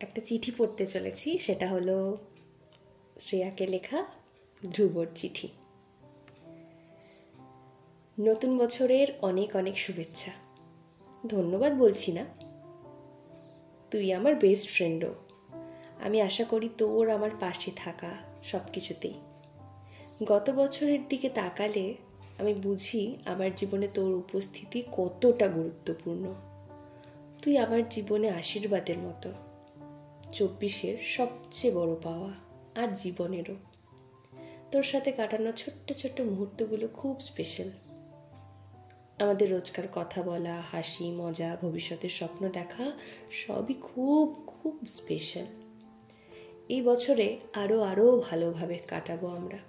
একটা চিঠি পড়তে চলেছি, সেটা হলো শ্রেয়াকে লেখা ধ্রুবর চিঠি। নতুন বছরের অনেক অনেক শুভেচ্ছা। ধন্যবাদ বলছি না, তুই আমার বেস্ট ফ্রেন্ডও। আমি আশা করি তোর আমার পাশে থাকা সব কিছুতেই। গত বছরের দিকে তাকালে আমি বুঝি আমার জীবনে তোর উপস্থিতি কতটা গুরুত্বপূর্ণ। তুই আমার জীবনে আশীর্বাদের মতো, 24-এর সবচেয়ে বড় পাওয়া, আর জীবনেরও। তোর সাথে কাটানো ছোট্ট ছোট্ট মুহূর্তগুলো খুব স্পেশাল। আমাদের রোজকার কথা বলা, হাসি মজা, ভবিষ্যতের স্বপ্ন দেখা সবই খুব খুব স্পেশাল। এই বছরে আরও আরও ভালোভাবে কাটাবো আমরা।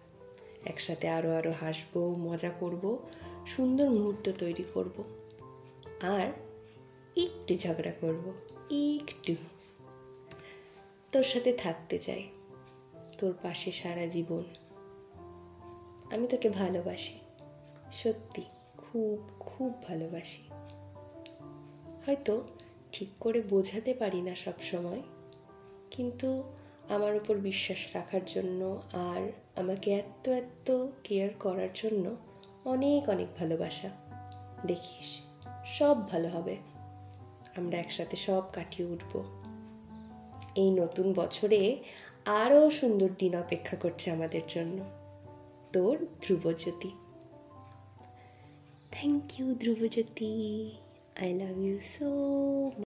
একসাথে আরও হাসবো, মজা করব, সুন্দর মুহূর্ত তৈরি করব, আর একটু ঝগড়া করব, একটু। তোর সাথে থাকতে চাই, তোর পাশে সারা জীবন। আমি তোকে ভালোবাসি, সত্যি খুব খুব ভালোবাসি। হয়তো ঠিক করে বোঝাতে পারি না সব সময়, কিন্তু আমার উপর বিশ্বাস রাখার জন্য আর আমাকে এত এত কেয়ার করার জন্য অনেক অনেক ভালোবাসা। দেখিস সব ভালো হবে, আমরা একসাথে সব কাটিয়ে উঠব। এই নতুন বছরে আরও সুন্দর দিন অপেক্ষা করছে আমাদের জন্য। তোর Dhrubajyoti. Thank you Dhrubajyoti, I love you so